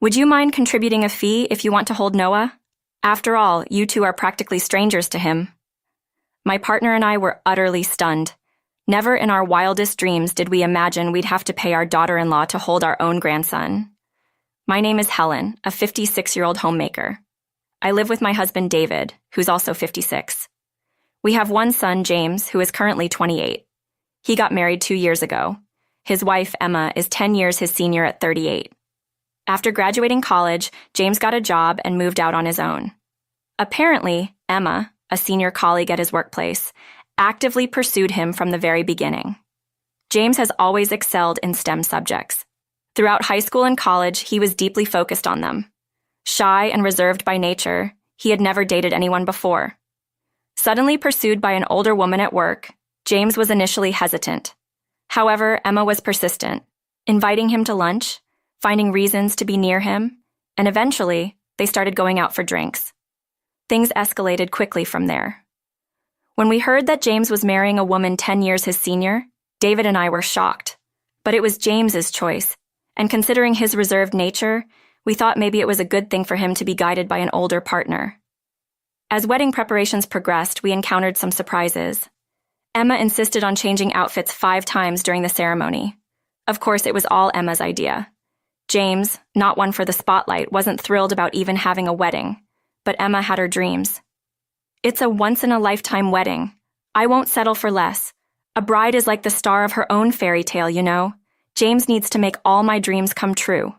Would you mind contributing a fee if you want to hold Noah? After all, you two are practically strangers to him." My partner and I were utterly stunned. Never in our wildest dreams did we imagine we'd have to pay our daughter-in-law to hold our own grandson. My name is Helen, a 56-year-old homemaker. I live with my husband David, who's also 56. We have one son, James, who is currently 28. He got married 2 years ago. His wife, Emma, is 10 years his senior at 38. After graduating college, James got a job and moved out on his own. Apparently, Emma, a senior colleague at his workplace, actively pursued him from the very beginning. James has always excelled in STEM subjects. Throughout high school and college, he was deeply focused on them. Shy and reserved by nature, he had never dated anyone before. Suddenly pursued by an older woman at work, James was initially hesitant. However, Emma was persistent, inviting him to lunch, finding reasons to be near him, and eventually, they started going out for drinks. Things escalated quickly from there. When we heard that James was marrying a woman 10 years his senior, David and I were shocked. But it was James's choice, and considering his reserved nature, we thought maybe it was a good thing for him to be guided by an older partner. As wedding preparations progressed, we encountered some surprises. Emma insisted on changing outfits 5 times during the ceremony. Of course, it was all Emma's idea. James, not one for the spotlight, wasn't thrilled about even having a wedding, but Emma had her dreams. "It's a once-in-a-lifetime wedding. I won't settle for less. A bride is like the star of her own fairy tale, you know. James needs to make all my dreams come true."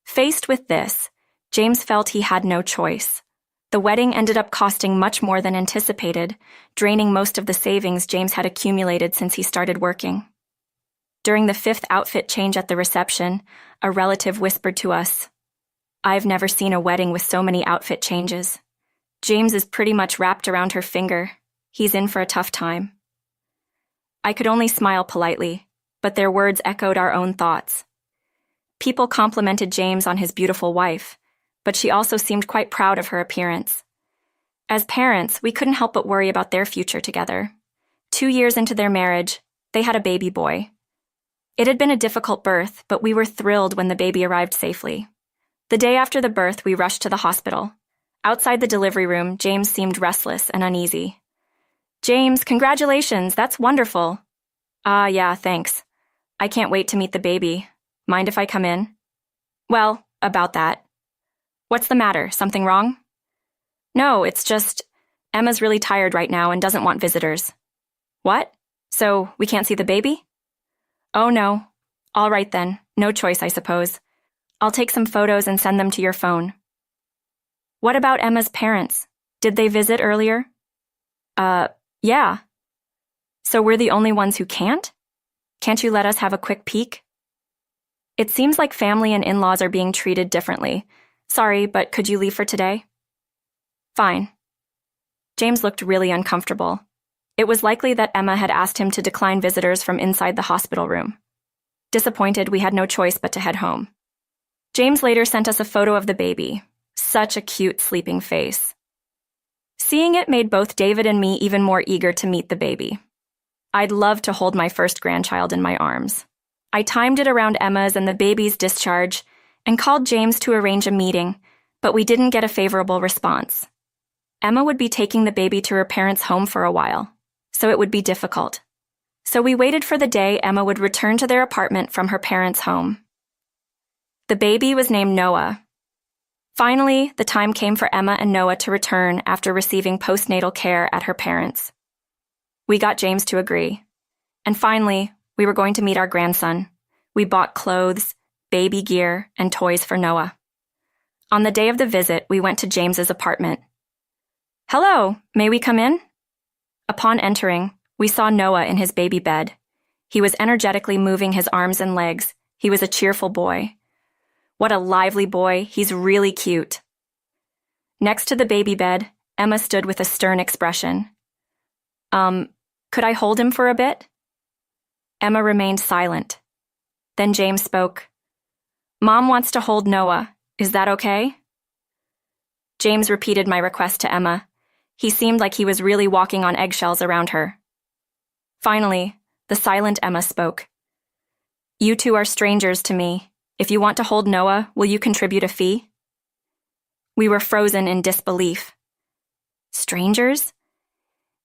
Faced with this, James felt he had no choice. The wedding ended up costing much more than anticipated, draining most of the savings James had accumulated since he started working. During the 5th outfit change at the reception, a relative whispered to us, "I've never seen a wedding with so many outfit changes. James is pretty much wrapped around her finger. He's in for a tough time." I could only smile politely, but their words echoed our own thoughts. People complimented James on his beautiful wife, but she also seemed quite proud of her appearance. As parents, we couldn't help but worry about their future together. 2 years into their marriage, they had a baby boy. It had been a difficult birth, but we were thrilled when the baby arrived safely. The day after the birth, we rushed to the hospital. Outside the delivery room, James seemed restless and uneasy. "James, congratulations, that's wonderful." Yeah, thanks. I can't wait to meet the baby. Mind if I come in?" "Well, about that." "What's the matter? Something wrong?" "No, it's just, Emma's really tired right now and doesn't want visitors." "What? So we can't see the baby?" "Oh no. All right then, no choice, I suppose. I'll take some photos and send them to your phone." "What about Emma's parents? Did they visit earlier?" Yeah." "So we're the only ones who can't? Can't you let us have a quick peek?" "It seems like family and in-laws are being treated differently. Sorry, but could you leave for today?" "Fine." James looked really uncomfortable. It was likely that Emma had asked him to decline visitors from inside the hospital room. Disappointed, we had no choice but to head home. James later sent us a photo of the baby. Such a cute sleeping face. Seeing it made both David and me even more eager to meet the baby. I'd love to hold my first grandchild in my arms. I timed it around Emma's and the baby's discharge and called James to arrange a meeting, but we didn't get a favorable response. Emma would be taking the baby to her parents' home for a while, so it would be difficult. So we waited for the day Emma would return to their apartment from her parents' home. The baby was named Noah. Finally, the time came for Emma and Noah to return after receiving postnatal care at her parents'. We got James to agree. And finally, we were going to meet our grandson. We bought clothes, baby gear, and toys for Noah. On the day of the visit, we went to James's apartment. "Hello, may we come in?" Upon entering, we saw Noah in his baby bed. He was energetically moving his arms and legs. He was a cheerful boy. What a lively boy, he's really cute. Next to the baby bed, Emma stood with a stern expression. Could I hold him for a bit?" Emma remained silent. Then James spoke. "Mom wants to hold Noah. Is that okay?" James repeated my request to Emma. He seemed like he was really walking on eggshells around her. Finally, the silent Emma spoke. "You two are strangers to me. If you want to hold Noah, will you contribute a fee? We were frozen in disbelief. Strangers?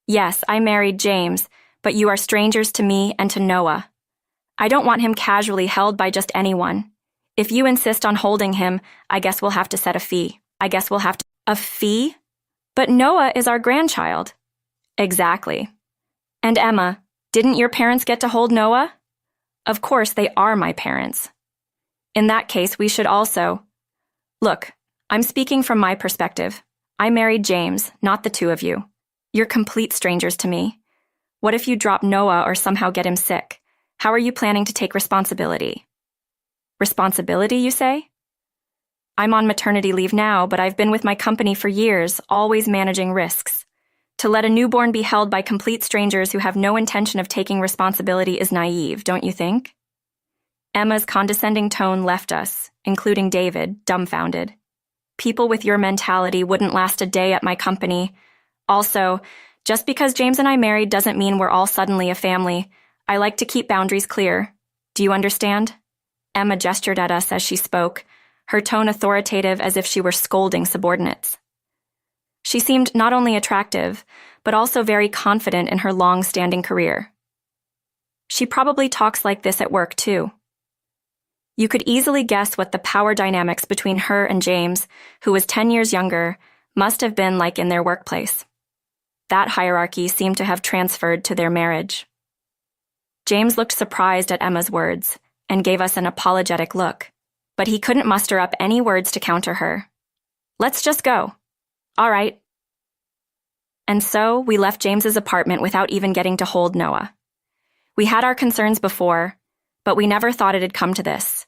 Yes, I married James, but you are strangers to me and to Noah. I don't want him casually held by just anyone. If you insist on holding him, I guess we'll have to set a fee. A fee? But Noah is our grandchild. Exactly. And Emma, didn't your parents get to hold Noah? Of course, they are my parents. In that case, we should also... Look, I'm speaking from my perspective. I married James, not the two of you. You're complete strangers to me. What if you drop Noah or somehow get him sick? How are you planning to take responsibility? Responsibility, you say? I'm on maternity leave now, but I've been with my company for years, always managing risks. To let a newborn be held by complete strangers who have no intention of taking responsibility is naive, don't you think? Emma's condescending tone left us, including David, dumbfounded. People with your mentality wouldn't last a day at my company. Also, just because James and I married doesn't mean we're all suddenly a family. I like to keep boundaries clear. Do you understand? Emma gestured at us as she spoke, her tone authoritative as if she were scolding subordinates. She seemed not only attractive, but also very confident in her long-standing career. She probably talks like this at work, too. You could easily guess what the power dynamics between her and James, who was 10 years younger, must have been like in their workplace. That hierarchy seemed to have transferred to their marriage. James looked surprised at Emma's words and gave us an apologetic look, but he couldn't muster up any words to counter her. Let's just go. All right. And so we left James's apartment without even getting to hold Noah. We had our concerns before, but we never thought it had come to this.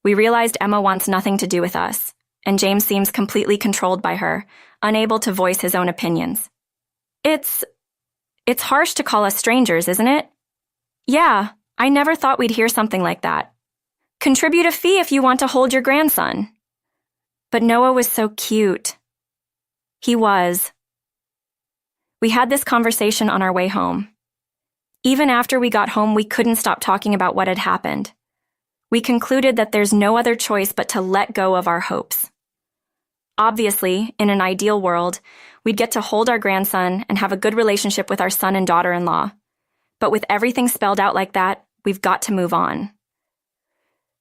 We realized Emma wants nothing to do with us, and James seems completely controlled by her, unable to voice his own opinions. It's harsh to call us strangers, isn't it? Yeah, I never thought we'd hear something like that. Contribute a fee if you want to hold your grandson. But Noah was so cute. He was. We had this conversation on our way home. Even after we got home, we couldn't stop talking about what had happened. We concluded that there's no other choice but to let go of our hopes. Obviously, in an ideal world, we'd get to hold our grandson and have a good relationship with our son and daughter-in-law. But with everything spelled out like that, we've got to move on.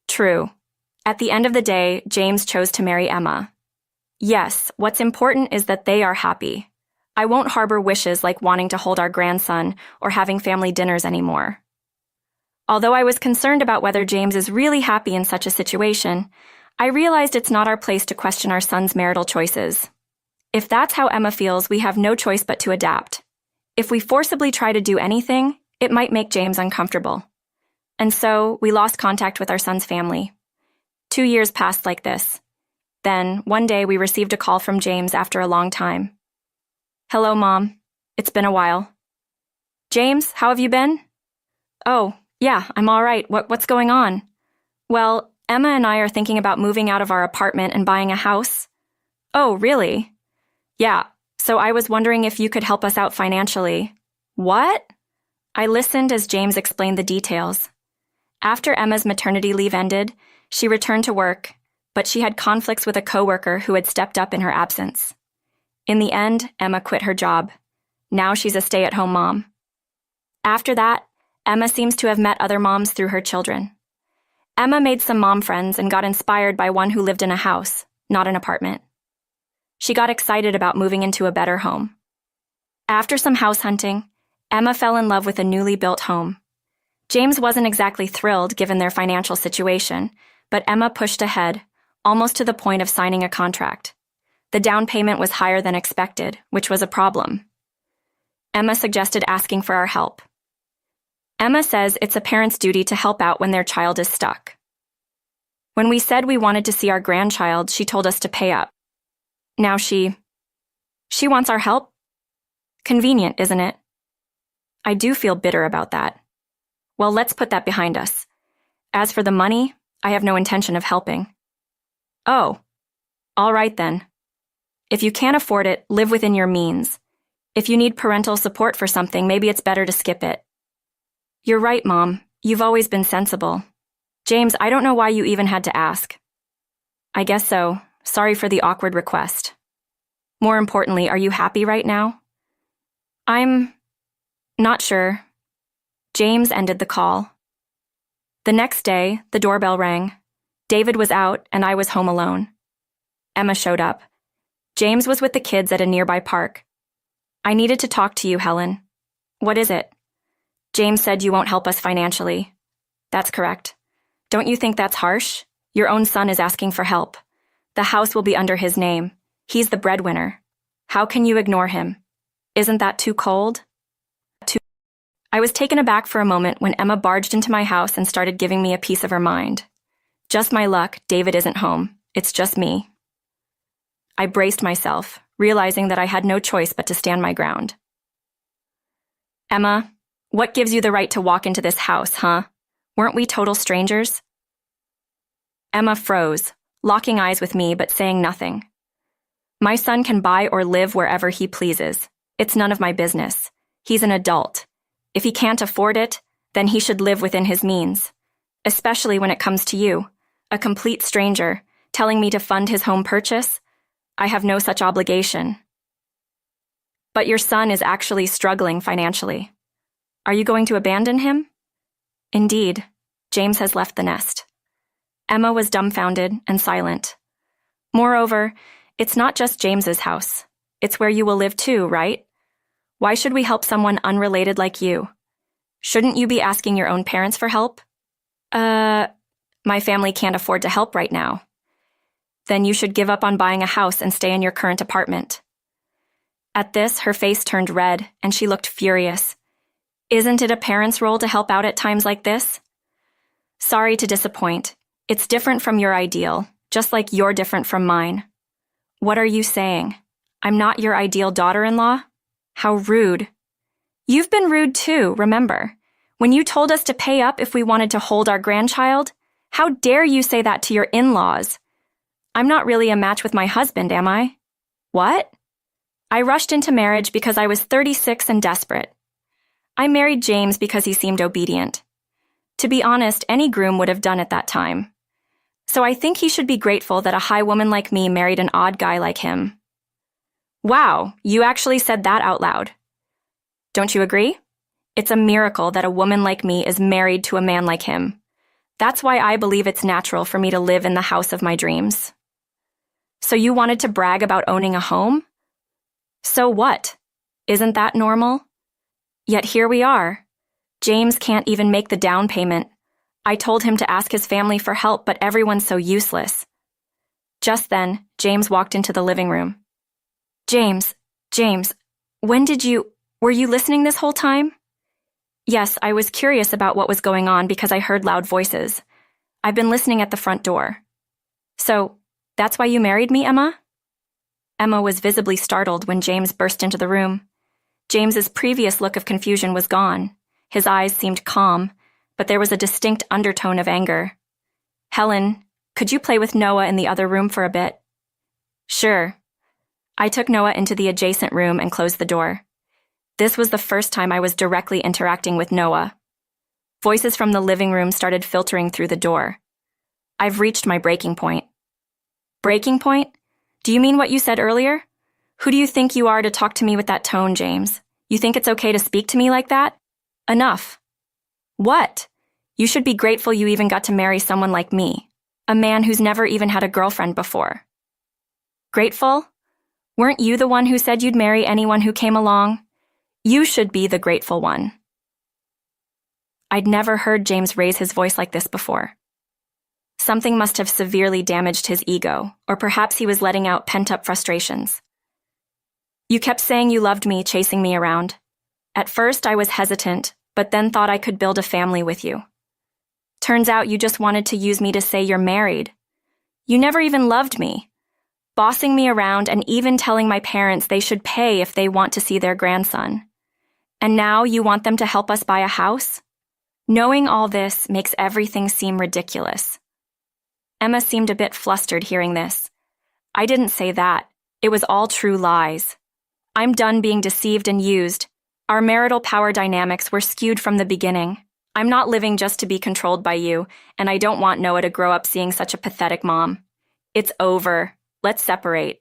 True. At the end of the day, James chose to marry Emma. Yes, what's important is that they are happy. I won't harbor wishes like wanting to hold our grandson or having family dinners anymore. Although I was concerned about whether James is really happy in such a situation, I realized it's not our place to question our son's marital choices. If that's how Emma feels, we have no choice but to adapt. If we forcibly try to do anything, it might make James uncomfortable. And so, we lost contact with our son's family. 2 years passed like this. Then, one day, we received a call from James after a long time. Hello, Mom. It's been a while. James, how have you been? Oh, yeah, I'm all right. What's going on? Well, Emma and I are thinking about moving out of our apartment and buying a house. Oh, really? Yeah, so I was wondering if you could help us out financially. What? I listened as James explained the details. After Emma's maternity leave ended, she returned to work, but she had conflicts with a coworker who had stepped up in her absence. In the end, Emma quit her job. Now she's a stay-at-home mom. After that, Emma seems to have met other moms through her children. Emma made some mom friends and got inspired by one who lived in a house, not an apartment. She got excited about moving into a better home. After some house hunting, Emma fell in love with a newly built home. James wasn't exactly thrilled given their financial situation, but Emma pushed ahead, almost to the point of signing a contract. The down payment was higher than expected, which was a problem. Emma suggested asking for our help. Emma says it's a parent's duty to help out when their child is stuck. When we said we wanted to see our grandchild, she told us to pay up. Now she wants our help? Convenient, isn't it? I do feel bitter about that. Well, let's put that behind us. As for the money, I have no intention of helping. Oh, all right then. If you can't afford it, live within your means. If you need parental support for something, maybe it's better to skip it. You're right, Mom. You've always been sensible. James, I don't know why you even had to ask. I guess so. Sorry for the awkward request. More importantly, are you happy right now? I'm not sure. James ended the call. The next day, the doorbell rang. David was out, and I was home alone. Emma showed up. James was with the kids at a nearby park. I needed to talk to you, Helen. What is it? James said you won't help us financially. That's correct. Don't you think that's harsh? Your own son is asking for help. The house will be under his name. He's the breadwinner. How can you ignore him? Isn't that too cold? I was taken aback for a moment when Emma barged into my house and started giving me a piece of her mind. Just my luck, David isn't home. It's just me. I braced myself, realizing that I had no choice but to stand my ground. Emma, what gives you the right to walk into this house, huh? Weren't we total strangers? Emma froze, locking eyes with me but saying nothing. My son can buy or live wherever he pleases. It's none of my business. He's an adult. If he can't afford it, then he should live within his means. Especially when it comes to you, a complete stranger, telling me to fund his home purchase. I have no such obligation. But your son is actually struggling financially. Are you going to abandon him? Indeed, James has left the nest. Emma was dumbfounded and silent. Moreover, it's not just James's house. It's where you will live too, right? Why should we help someone unrelated like you? Shouldn't you be asking your own parents for help? My family can't afford to help right now. Then you should give up on buying a house and stay in your current apartment. At this, her face turned red, and she looked furious. Isn't it a parent's role to help out at times like this? Sorry to disappoint. It's different from your ideal, just like you're different from mine. What are you saying? I'm not your ideal daughter-in-law? How rude. You've been rude too, remember. When you told us to pay up if we wanted to hold our grandchild, how dare you say that to your in-laws? I'm not really a match with my husband, am I? What? I rushed into marriage because I was 36 and desperate. I married James because he seemed obedient. To be honest, any groom would have done at that time. So I think he should be grateful that a high woman like me married an odd guy like him. Wow, you actually said that out loud. Don't you agree? It's a miracle that a woman like me is married to a man like him. That's why I believe it's natural for me to live in the house of my dreams. So you wanted to brag about owning a home? So what? Isn't that normal? Yet here we are. James can't even make the down payment. I told him to ask his family for help, but everyone's so useless. Just then, James walked into the living room. James, were you listening this whole time? Yes, I was curious about what was going on because I heard loud voices. I've been listening at the front door. So, that's why you married me, Emma? Emma was visibly startled when James burst into the room. James's previous look of confusion was gone. His eyes seemed calm, but there was a distinct undertone of anger. Helen, could you play with Noah in the other room for a bit? Sure. I took Noah into the adjacent room and closed the door. This was the first time I was directly interacting with Noah. Voices from the living room started filtering through the door. I've reached my breaking point. Breaking point? Do you mean what you said earlier? Who do you think you are to talk to me with that tone, James? You think it's okay to speak to me like that? Enough. What? You should be grateful you even got to marry someone like me, a man who's never even had a girlfriend before. Grateful? Weren't you the one who said you'd marry anyone who came along? You should be the grateful one. I'd never heard James raise his voice like this before. Something must have severely damaged his ego, or perhaps he was letting out pent-up frustrations. You kept saying you loved me, chasing me around. At first, I was hesitant, but then thought I could build a family with you. Turns out you just wanted to use me to say you're married. You never even loved me, bossing me around and even telling my parents they should pay if they want to see their grandson. And now you want them to help us buy a house? Knowing all this makes everything seem ridiculous. Emma seemed a bit flustered hearing this. I didn't say that. It was all true lies. I'm done being deceived and used. Our marital power dynamics were skewed from the beginning. I'm not living just to be controlled by you, and I don't want Noah to grow up seeing such a pathetic mom. It's over. Let's separate.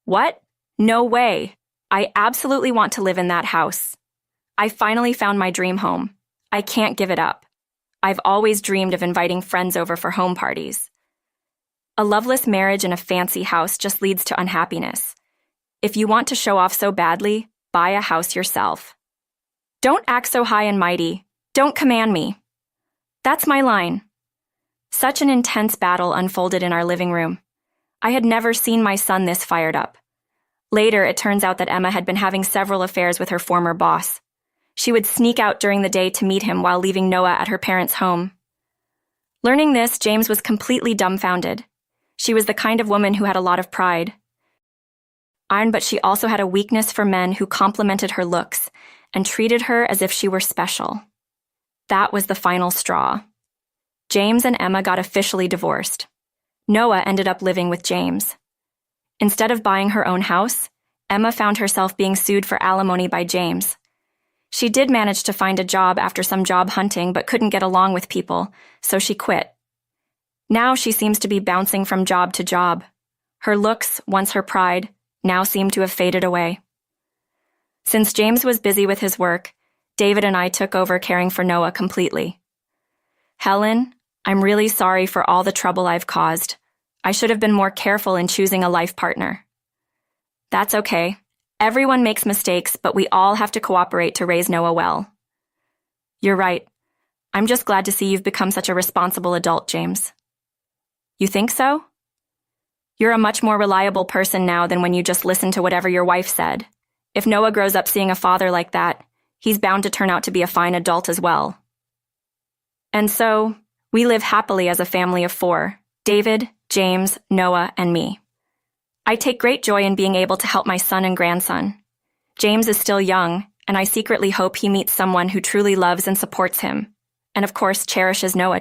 What? No way. I absolutely want to live in that house. I finally found my dream home. I can't give it up. I've always dreamed of inviting friends over for home parties. A loveless marriage in a fancy house just leads to unhappiness. If you want to show off so badly, buy a house yourself. Don't act so high and mighty. Don't command me. That's my line. Such an intense battle unfolded in our living room. I had never seen my son this fired up. Later, it turns out that Emma had been having several affairs with her former boss. She would sneak out during the day to meet him while leaving Noah at her parents' home. Learning this, James was completely dumbfounded. She was the kind of woman who had a lot of pride. But she also had a weakness for men who complimented her looks and treated her as if she were special. That was the final straw. James and Emma got officially divorced. Noah ended up living with James. Instead of buying her own house, Emma found herself being sued for alimony by James. She did manage to find a job after some job hunting but couldn't get along with people, so she quit. Now she seems to be bouncing from job to job. Her looks, once her pride, now seem to have faded away. Since James was busy with his work, David and I took over caring for Noah completely. Helen, I'm really sorry for all the trouble I've caused. I should have been more careful in choosing a life partner. That's okay. Everyone makes mistakes, but we all have to cooperate to raise Noah well. You're right. I'm just glad to see you've become such a responsible adult, James. You think so? You're a much more reliable person now than when you just listened to whatever your wife said. If Noah grows up seeing a father like that, he's bound to turn out to be a fine adult as well. And so, we live happily as a family of 4, David, James, Noah, and me. I take great joy in being able to help my son and grandson. James is still young, and I secretly hope he meets someone who truly loves and supports him, and of course cherishes Noah too.